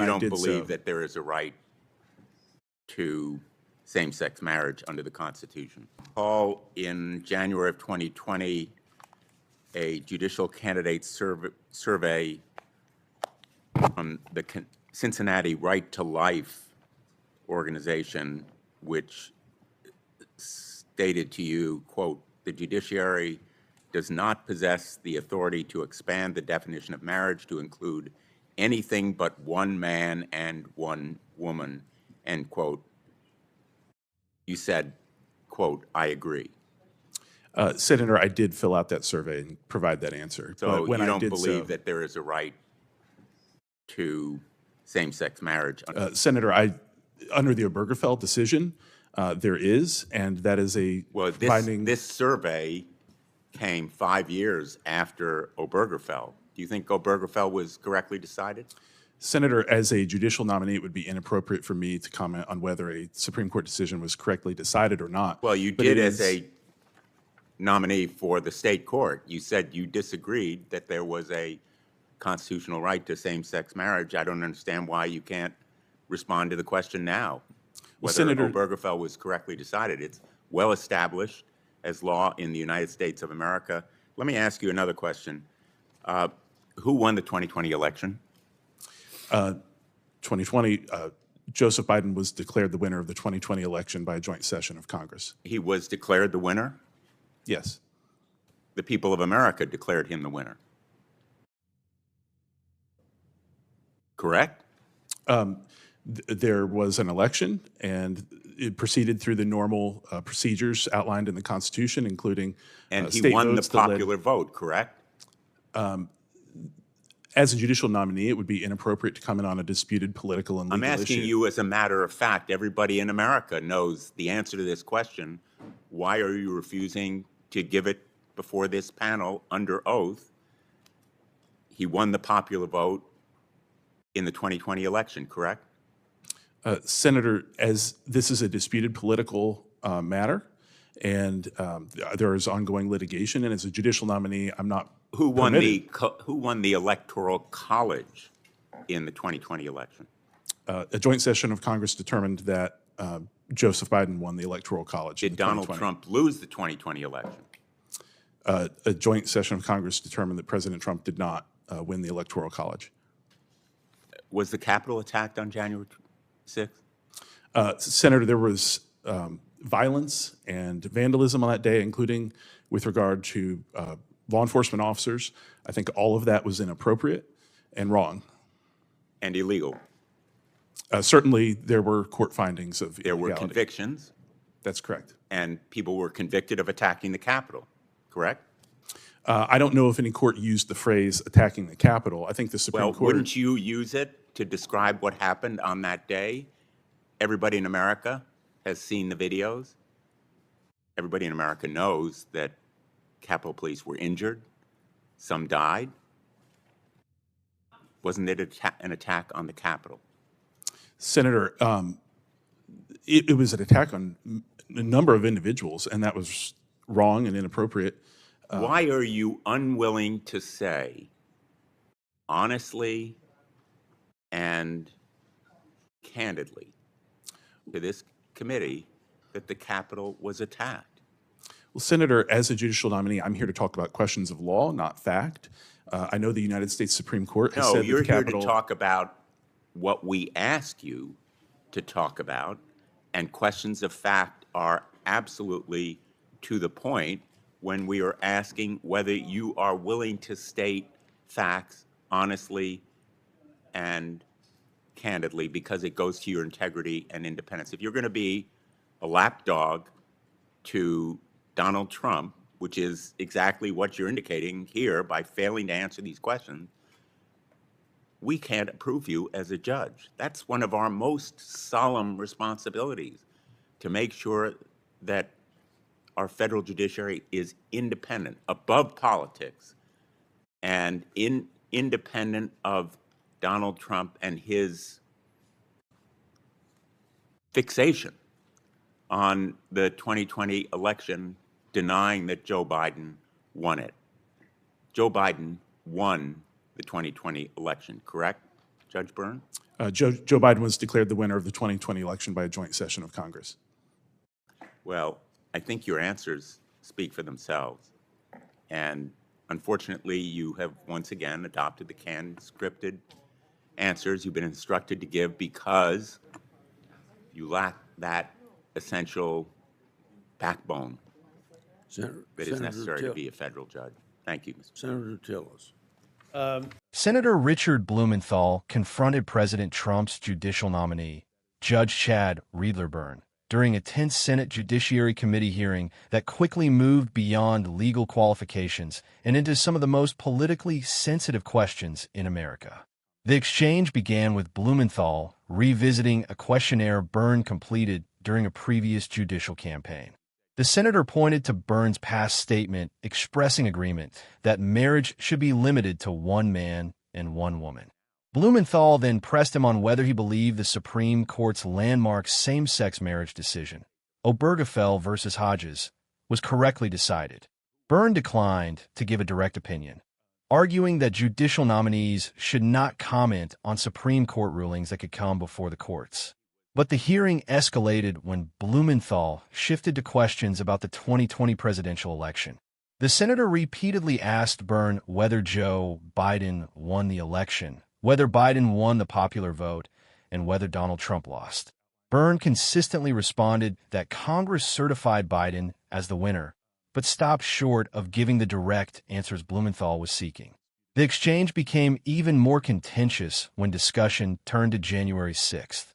You I don't did believe so. that there is a right to same-sex marriage under the Constitution. Paul, in January of 2020, a judicial candidate survey from the Cincinnati Right to Life organization, which stated to you, quote, "The judiciary does not possess the authority to expand the definition of marriage to include anything but one man and one woman," end quote. You said, quote, "I agree." Senator, I did fill out that survey and provide that answer. So but when you I don't did believe so, that there is a right to same-sex marriage? Senator, under the Obergefell decision, there is, and that is a Well, finding. this survey came 5 years after Obergefell. Do you think Obergefell was correctly decided? Senator, as a judicial nominee, it would be inappropriate for me to comment on whether a Supreme Court decision was correctly decided or not. Well, you But did it as is- a nominee for the state court. You said you disagreed that there was a constitutional right to same-sex marriage. I don't understand why you can't respond to the question now, whether Senator- Obergefell was correctly decided. It's well established as law in the United States of America. Let me ask you another question. Who won the 2020 election? 2020, Joseph Biden was declared the winner of the 2020 election by a joint session of Congress. He was declared the winner? Yes. The people of America declared him the winner. Correct? There was an election, and it proceeded through the normal procedures outlined in the Constitution, including And he state won the votes that led- popular vote, correct? As a judicial nominee, it would be inappropriate to comment on a disputed political and legal I'm asking issue. you as a matter of fact. Everybody in America knows the answer to this question. Why are you refusing to give it before this panel under oath? He won the popular vote in the 2020 election, correct? Senator, as this is a disputed political matter, and there is ongoing litigation, and as a judicial nominee, I'm not Who won permitted. who won the Electoral College in the 2020 election? A joint session of Congress determined that Joseph Biden won the Electoral College. in Did the Donald 2020. Trump lose the 2020 election? A joint session of Congress determined that President Trump did not win the Electoral College. Was the Capitol attacked on January 6th? Senator, there was violence and vandalism on that day, including with regard to law enforcement officers. I think all of that was inappropriate and wrong. And illegal. Certainly, there were court findings of There were illegality. convictions, That's correct. and people were convicted of attacking the Capitol, correct? I don't know if any court used the phrase attacking the Capitol. I think the Supreme Well, Court. wouldn't you use it to describe what happened on that day? Everybody in America has seen the videos. Everybody in America knows that Capitol Police were injured. Some died. Wasn't it an attack on the Capitol? Senator, it was an attack on a number of individuals, and that was wrong and inappropriate. Why are you unwilling to say honestly and candidly to this committee that the Capitol was attacked? Well, Senator, as a judicial nominee, I'm here to talk about questions of law, not fact. I know the United States Supreme Court has No, said you're that the here Capitol. to talk about what we asked you to talk about, and questions of fact are absolutely to the point when we are asking whether you are willing to state facts honestly and candidly, because it goes to your integrity and independence. If you're going to be a lapdog to Donald Trump, which is exactly what you're indicating here by failing to answer these questions, we can't approve you as a judge. That's one of our most solemn responsibilities, to make sure that our federal judiciary is independent, above politics, and independent of Donald Trump and his fixation on the 2020 election, denying that Joe Biden won it. Joe Biden won the 2020 election, correct, Judge Byrne? Joe Biden was declared the winner of the 2020 election by a joint session of Congress. Well, I think your answers speak for themselves. And unfortunately, you have once again adopted the canned, scripted answers you've been instructed to give because you lack that essential backbone that is necessary to be a federal judge. Thank you, Mr. Senator Tillis. Senator Richard Blumenthal confronted President Trump's judicial nominee, Judge Chad Riedler-Byrne, during a tense Senate Judiciary Committee hearing that quickly moved beyond legal qualifications and into some of the most politically sensitive questions in America. The exchange began with Blumenthal revisiting a questionnaire Byrne completed during a previous judicial campaign. The senator pointed to Byrne's past statement expressing agreement that marriage should be limited to one man and one woman. Blumenthal then pressed him on whether he believed the Supreme Court's landmark same-sex marriage decision, Obergefell versus Hodges, was correctly decided. Byrne declined to give a direct opinion, arguing that judicial nominees should not comment on Supreme Court rulings that could come before the courts. But the hearing escalated when Blumenthal shifted to questions about the 2020 presidential election. The senator repeatedly asked Byrne whether Joe Biden won the election, whether Biden won the popular vote, and whether Donald Trump lost. Byrne consistently responded that Congress certified Biden as the winner, but stopped short of giving the direct answers Blumenthal was seeking. The exchange became even more contentious when discussion turned to January 6th.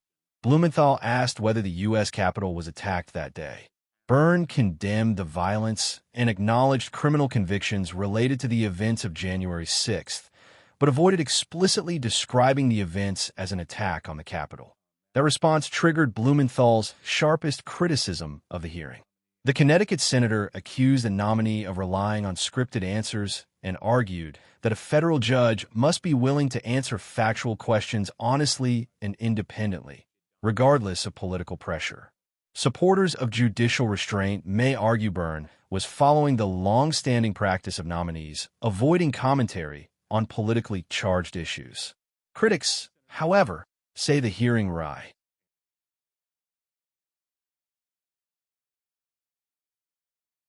Blumenthal asked whether the U.S. Capitol was attacked that day. Byrne condemned the violence and acknowledged criminal convictions related to the events of January 6th, but avoided explicitly describing the events as an attack on the Capitol. That response triggered Blumenthal's sharpest criticism of the hearing. The Connecticut senator accused the nominee of relying on scripted answers and argued that a federal judge must be willing to answer factual questions honestly and independently, regardless of political pressure. Supporters of judicial restraint may argue Byrne was following the long-standing practice of nominees avoiding commentary on politically charged issues. Critics, however, say the hearing